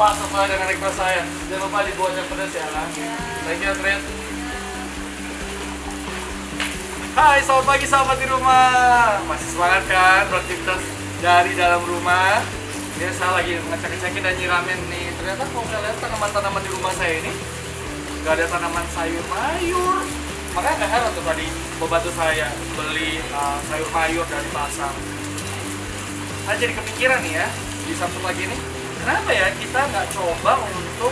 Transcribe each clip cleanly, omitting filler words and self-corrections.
Pas sesuai dengan request saya. Jangan lupa dibuat yang pedas ya. Thank you, Trin. Hai, selamat pagi sahabat di rumah. Masih semangat kan beraktivitas dari dalam rumah? Ini saya lagi ngecek-ngecekin dan nyiramin nih. Ternyata kalau saya lihat tanaman-tanaman di rumah saya ini nggak ada tanaman sayur mayur. Makanya nggak heran tuh tadi pembantu saya beli sayur mayur dari pasar. Saya jadi kepikiran nih ya di Sabtu pagi ini, kenapa ya kita nggak coba untuk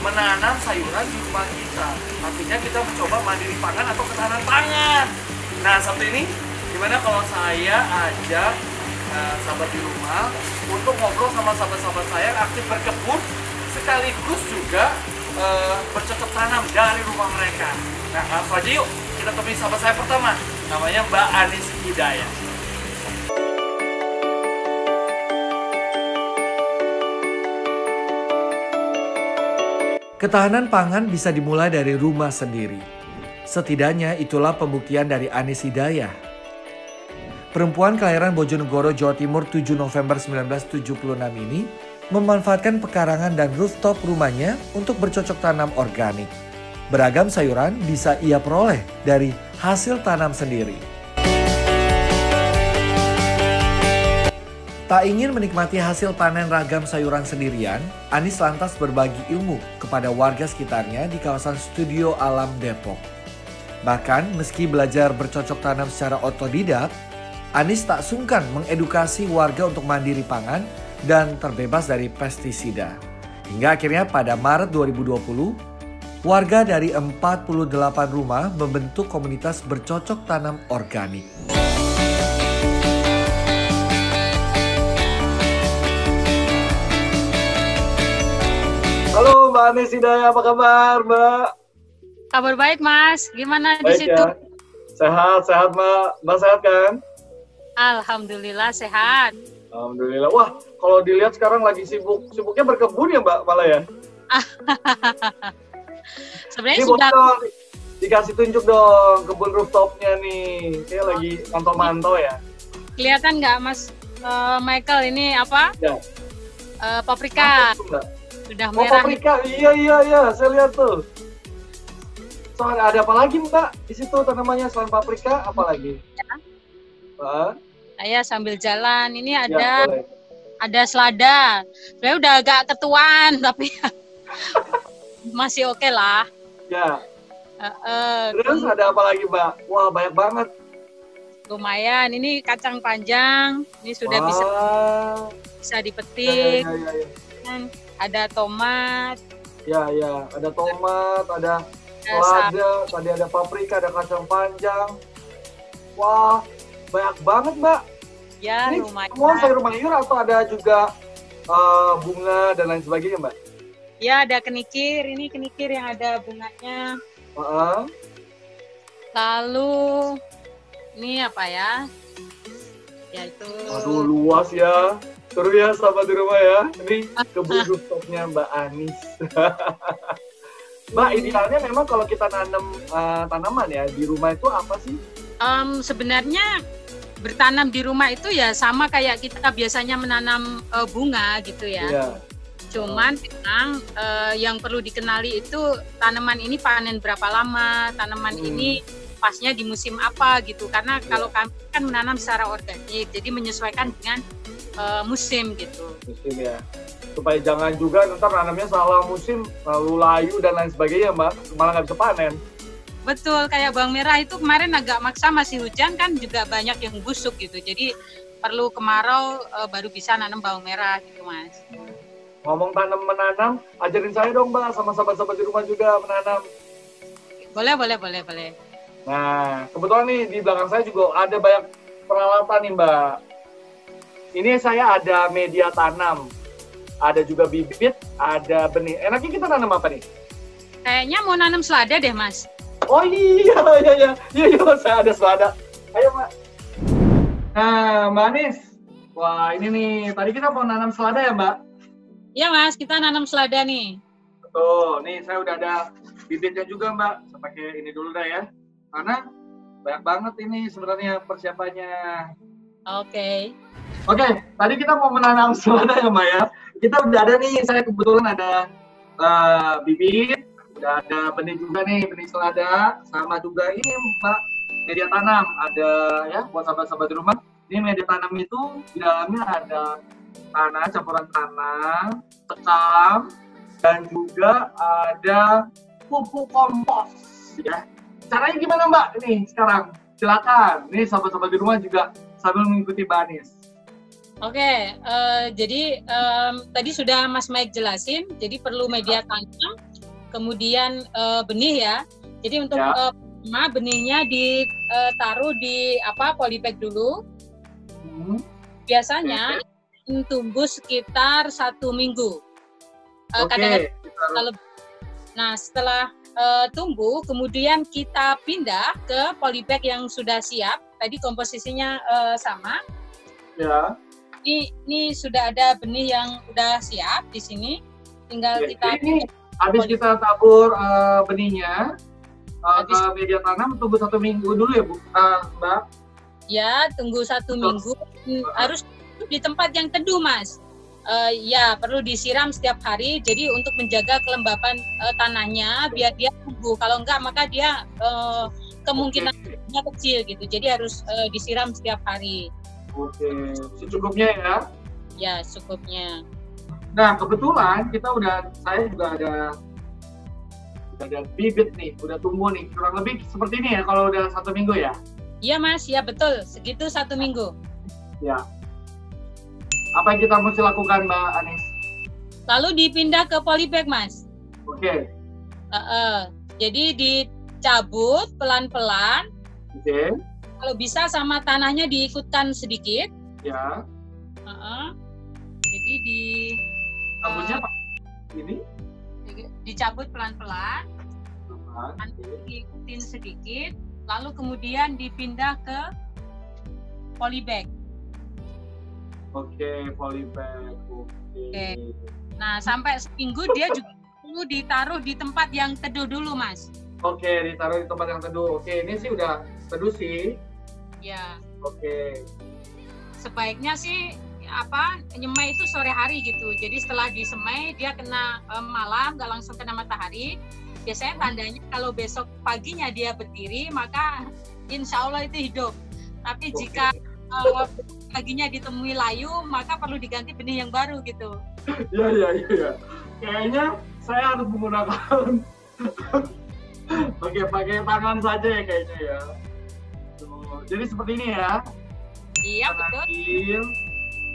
menanam sayuran di rumah kita? Artinya kita mencoba mandiri pangan atau ketahanan pangan. Nah, Sabtu ini gimana kalau saya ajak sahabat di rumah untuk ngobrol sama sahabat-sahabat saya yang aktif berkebun sekaligus juga bercocok tanam dari rumah mereka. Nah, langsung aja yuk kita temui sahabat saya pertama, namanya Mbak Anis Hidayah. Ketahanan pangan bisa dimulai dari rumah sendiri. Setidaknya itulah pembuktian dari Anis Hidayah. Perempuan kelahiran Bojonegoro, Jawa Timur 7 November 1976 ini memanfaatkan pekarangan dan rooftop rumahnya untuk bercocok tanam organik. Beragam sayuran bisa ia peroleh dari hasil tanam sendiri. Tak ingin menikmati hasil panen ragam sayuran sendirian, Anis lantas berbagi ilmu kepada warga sekitarnya di kawasan Studio Alam Depok. Bahkan meski belajar bercocok tanam secara otodidak, Anis tak sungkan mengedukasi warga untuk mandiri pangan dan terbebas dari pestisida. Hingga akhirnya pada Maret 2020, warga dari 48 rumah membentuk komunitas bercocok tanam organik. Halo Mbak Anis Hidayah, apa kabar Mbak? Kabar baik Mas, gimana baik di situ? Ya. Sehat Mbak. Mbak sehat kan? Alhamdulillah sehat. Alhamdulillah. Wah, kalau dilihat sekarang lagi sibuknya berkebun ya Mbak malah ya? Sebenarnya ini sudah dong, dikasih tunjuk dong kebun rooftopnya nih. Kayak lagi mantau-mantau ya. Kelihatan nggak Mas Michael ini apa? Ya. Paprika. Sudah merah. Paprika, iya, saya lihat tuh. Soalnya ada apa lagi Mbak di situ tanamannya selain paprika? Apa lagi? Ya. Saya sambil jalan. Ini ya, ada selada. Sebenarnya udah agak ketuaan tapi masih oke lah. Ya. Terus ada apa lagi Mbak? Wah banyak banget. Lumayan. Ini kacang panjang. Ini sudah bisa dipetik. Ya. Ada tomat. Ya, ada tomat, ada selada, tadi ada paprika, ada kacang panjang. Wah, banyak banget Mbak. Ya, ini lumayan. semua sayur mayur atau ada juga bunga dan lain sebagainya Mbak? Ya, ada kenikir. Ini kenikir yang ada bunganya. Lalu, ini apa ya? Ya itu. Aduh, luas ya. Seru ya sahabat di rumah ya. Ini kebun rooftopnya Mbak Anis. Mbak, idealnya memang kalau kita nanam tanaman ya di rumah itu apa sih? Sebenarnya bertanam di rumah itu ya sama kayak kita biasanya menanam bunga gitu ya. Yeah. Cuman memang yang perlu dikenali itu tanaman ini panen berapa lama, tanaman ini pasnya di musim apa gitu. Karena kalau kami kan menanam secara organik, jadi menyesuaikan dengan musim gitu. Musim ya. Supaya jangan juga ntar nanamnya salah musim, lalu layu dan lain sebagainya Mbak, malah nggak bisa panen. Betul, kayak bawang merah itu kemarin agak maksa masih hujan kan juga banyak yang busuk gitu. Jadi perlu kemarau baru bisa nanam bawang merah gitu Mas. Ngomong menanam, ajarin saya dong Mbak, sama sahabat-sahabat di rumah juga menanam. Boleh. Nah, kebetulan nih di belakang saya juga ada banyak peralatan nih Mbak. Ini saya ada media tanam, ada juga bibit, ada benih. Enaknya kita nanam apa nih? Kayaknya mau nanam selada deh Mas. Oh iya, saya ada selada. Ayo Mbak. Nah Mbak Anis, wah ini nih, tadi kita mau nanam selada ya Mbak? Iya Mas, kita nanam selada nih. Betul, nih saya udah ada bibitnya juga Mbak. Saya pakai ini dulu dah ya, karena banyak banget ini sebenarnya persiapannya. Oke, tadi kita mau menanam selada ya Mbak ya. kita udah ada nih, saya kebetulan ada bibit, udah ada benih juga nih, benih selada, sama juga ini Mbak media tanam. Ada ya buat sahabat-sahabat di rumah, ini media tanam itu di dalamnya ada tanah, campuran tanah, sekam, dan juga ada pupuk kompos ya. Caranya gimana Mbak? Ini sekarang silakan. Nih sahabat-sahabat di rumah juga sambil mengikuti Mbak Anis. Oke, jadi tadi sudah Mas Mike jelasin, jadi perlu media tanam, kemudian benih ya. Jadi untuk benihnya ditaruh di polybag dulu. Biasanya tumbuh sekitar 1 minggu. Kadang-kadang nah setelah tumbuh, kemudian kita pindah ke polybag yang sudah siap. Tadi komposisinya sama. Ya. Ini sudah ada benih yang udah siap di sini. Tinggal kita ini habis kita tabur benihnya ke media tanam, tunggu 1 minggu dulu ya Bu, Mbak? Ya, tunggu 1 minggu. Harus di tempat yang teduh, Mas. Ya, perlu disiram setiap hari. Jadi untuk menjaga kelembapan tanahnya biar dia tumbuh. Kalau enggak maka dia kemungkinannya kecil gitu. Jadi harus disiram setiap hari. Oke, secukupnya ya? Ya, secukupnya. Nah, kebetulan saya juga ada bibit nih, udah tumbuh nih, kurang lebih seperti ini ya kalau udah 1 minggu ya? Iya Mas, ya betul, segitu 1 minggu. Ya. Apa yang kita mesti lakukan Mbak Anis? Lalu dipindah ke polybag Mas. Oke. Jadi dicabut pelan-pelan. Oke. Kalau bisa sama tanahnya diikutkan sedikit. Ya. Jadi cabutnya ini dicabut pelan-pelan. Diikutin sedikit, lalu kemudian dipindah ke polybag. Oke, polybag. Oke. Nah, sampai seminggu dia juga perlu ditaruh di tempat yang teduh dulu, Mas. Oke, ditaruh di tempat yang teduh. Oke, ini sih udah teduh sih. Ya. Oke. Sebaiknya sih nyemai itu sore hari gitu. Jadi setelah disemai dia kena malam, nggak langsung kena matahari. Biasanya tandanya kalau besok paginya dia berdiri, maka insya Allah itu hidup. Tapi jika paginya ditemui layu, maka perlu diganti benih yang baru gitu. Iya. Kayaknya saya harus menggunakan pakai tangan saja ya kayaknya ya. Jadi seperti ini ya. Iya betul.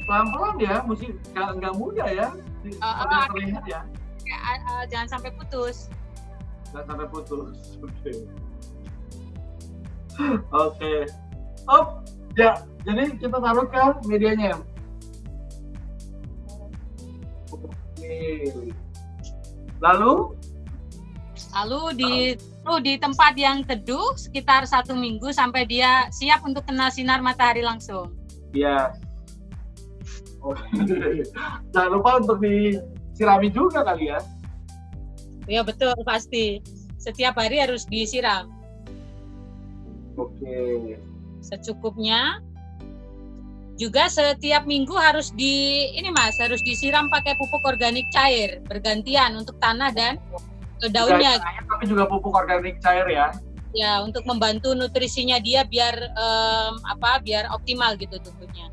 Pelan-pelan ya, mesti nggak mudah ya. Terlihat ya. Jangan sampai putus. Jangan sampai putus. Oke. Ya. Jadi kita taruh ke medianya. Lalu di tempat yang teduh sekitar 1 minggu sampai dia siap untuk kena sinar matahari langsung. Iya. Jangan lupa untuk disirami juga kali ya. Iya betul, pasti. Setiap hari harus disiram. Oke. Secukupnya. Juga setiap minggu harus harus disiram pakai pupuk organik cair bergantian untuk tanah dan daunnya. Tapi juga pupuk organik cair ya. Ya, untuk membantu nutrisinya dia biar optimal gitu tumbuhnya.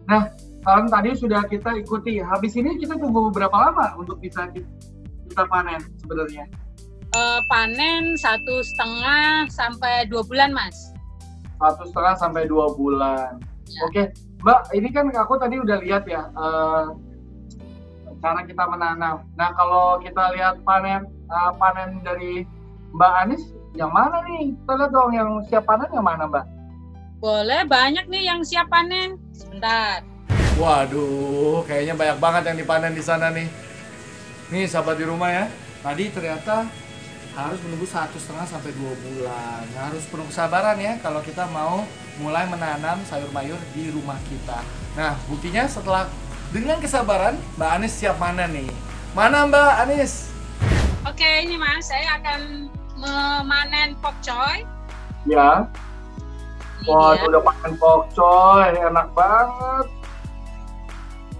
Nah, kan tadi sudah kita ikuti. Habis ini kita tunggu berapa lama untuk bisa kita panen sebenarnya? Panen 1,5 sampai 2 bulan, Mas. 1,5 sampai 2 bulan. Ya. Oke, Mbak, ini kan aku tadi udah lihat ya cara kita menanam. Nah, kalau kita lihat panen dari Mbak Anis, yang mana nih? Kita lihat dong yang siap panen yang mana, Mbak? Boleh, banyak nih yang siap panen. Sebentar. Waduh, kayaknya banyak banget yang dipanen di sana nih. Nih, sahabat di rumah ya. Tadi ternyata harus menunggu 1,5 sampai 2 bulan. Harus penuh kesabaran ya kalau kita mau mulai menanam sayur mayur di rumah kita. Nah, buktinya setelah dengan kesabaran, Mbak Anis siap panen nih. Mana Mbak Anis? Oke, ini Mas, saya akan memanen pokcoy. Ya. Wah, udah panen pokcoy, enak banget.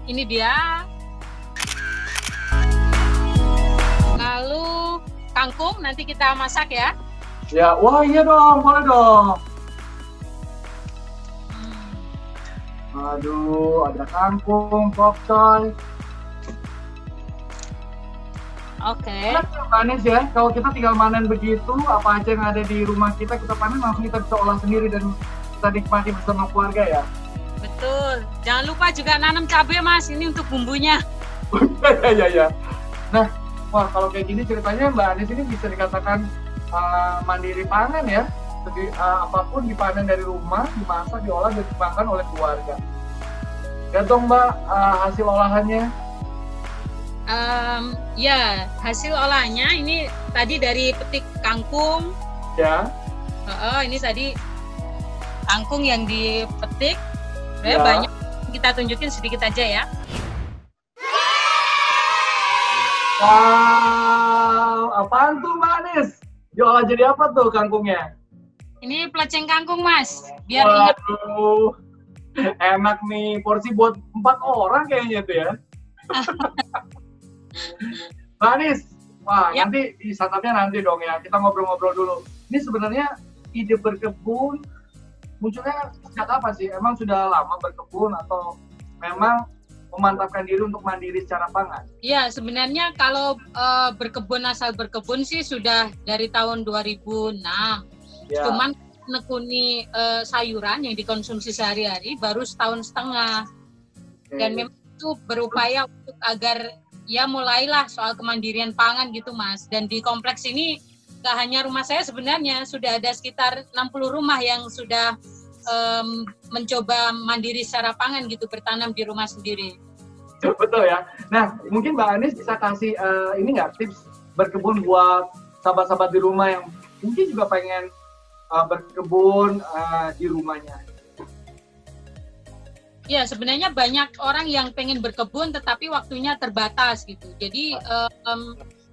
Ini dia kangkung, nanti kita masak ya. Ya, wah iya dong, boleh dong. Aduh, ada kangkung, pokcoy. Oke. Manis ya, kalau kita tinggal panen begitu, apa aja yang ada di rumah kita panen langsung kita bisa olah sendiri dan kita nikmati bersama keluarga ya. Betul. Jangan lupa juga nanam cabai Mas, ini untuk bumbunya. Ya. Nah, wah kalau kayak gini ceritanya Mbak Anis ini bisa dikatakan mandiri pangan ya. Jadi apapun dipanen dari rumah, dimasak, diolah, dan dimakan oleh keluarga. Lihat dong Mbak hasil olahannya. Ya, hasil olahannya ini tadi dari petik kangkung. Ya. Ini tadi kangkung yang dipetik. Ya. Banyak, kita tunjukin sedikit aja ya. Wow, apaan tuh Mbak Anis? Diolah jadi apa tuh kangkungnya? Ini peleceng kangkung Mas, biar ingat. Waduh, enak nih, porsi buat 4 orang kayaknya tuh ya. Mbak Anis, wah ya. Nanti disantapnya nanti dong ya, kita ngobrol-ngobrol dulu. Ini sebenarnya ide berkebun munculnya sejak apa sih? Emang sudah lama berkebun atau memang memantapkan diri untuk mandiri secara pangan? Iya, sebenarnya kalau berkebun asal berkebun sih sudah dari tahun 2006. Ya. Cuman nekuni sayuran yang dikonsumsi sehari-hari baru 1,5 tahun. Dan memang itu berupaya untuk agar ya mulailah soal kemandirian pangan gitu Mas. Dan di kompleks ini gak hanya rumah saya sebenarnya, sudah ada sekitar 60 rumah yang sudah mencoba mandiri secara pangan gitu, bertanam di rumah sendiri. Betul ya. Nah mungkin Mbak Anis bisa kasih ini nggak tips berkebun buat sahabat-sahabat di rumah yang mungkin juga pengen berkebun di rumahnya. Ya, sebenarnya banyak orang yang pengen berkebun tetapi waktunya terbatas gitu. Jadi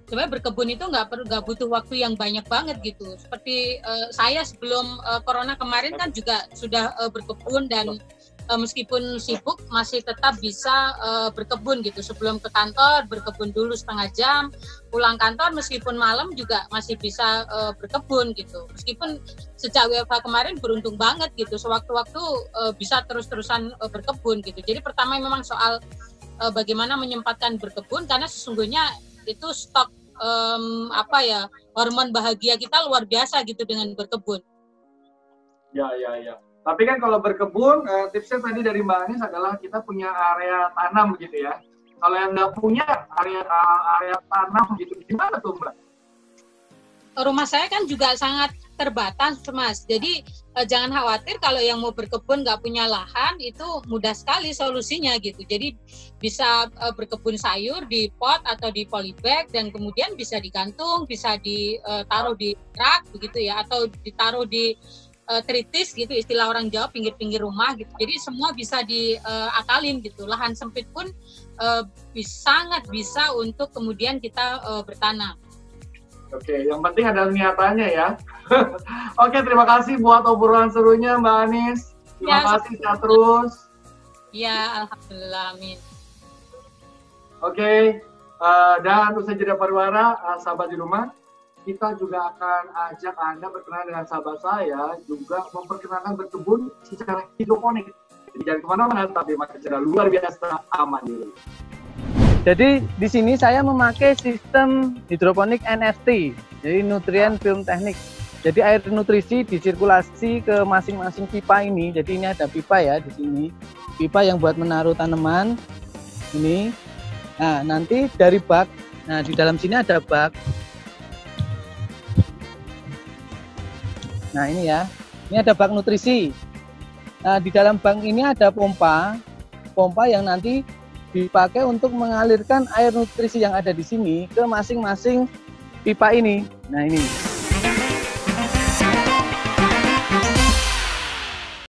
sebenarnya berkebun itu nggak butuh waktu yang banyak banget gitu. Seperti saya sebelum corona kemarin kan juga sudah berkebun dan meskipun sibuk masih tetap bisa berkebun gitu. Sebelum ke kantor berkebun dulu setengah jam, pulang kantor meskipun malam juga masih bisa berkebun gitu. Meskipun sejak WFH kemarin beruntung banget gitu, sewaktu-waktu bisa terus-terusan berkebun gitu. Jadi pertama memang soal bagaimana menyempatkan berkebun, karena sesungguhnya itu stok hormon bahagia kita luar biasa gitu dengan berkebun. Ya. Tapi kan kalau berkebun, tipsnya tadi dari Mbak Anis adalah kita punya area tanam gitu ya. Kalau yang nggak punya area tanam gitu, gimana tuh Mbak? Rumah saya kan juga sangat terbatas Mas. Jadi jangan khawatir kalau yang mau berkebun nggak punya lahan, itu mudah sekali solusinya gitu. Jadi bisa berkebun sayur di pot atau di polybag dan kemudian bisa digantung, bisa ditaruh di rak begitu ya, atau ditaruh di tritis gitu, istilah orang Jawa, pinggir-pinggir rumah gitu. Jadi semua bisa diakalin gitu. Lahan sempit pun sangat bisa untuk kemudian kita bertanam. Oke, yang penting ada niatannya ya. Oke, terima kasih buat obrolan serunya Mbak Anis. Terima kasih, sehat terus. Ya, alhamdulillah, amin. Oke, dan usai jeda pariwara, sahabat di rumah, kita juga akan ajak Anda berkenalan dengan sahabat saya, juga memperkenalkan berkebun secara hidroponik. Jadi jangan kemana-mana, tapi makin secara luar biasa aman dulu. Jadi di sini saya memakai sistem hidroponik NFT, jadi nutrien film teknik. Jadi air nutrisi disirkulasi ke masing-masing pipa ini. Jadi ini ada pipa ya di sini, pipa yang buat menaruh tanaman ini. Nah nanti dari bak, nah di dalam sini ada bak. Nah ini ya, ini ada bak nutrisi. Nah di dalam bak ini ada pompa yang nanti dipakai untuk mengalirkan air nutrisi yang ada di sini ke masing-masing pipa ini. Nah ini.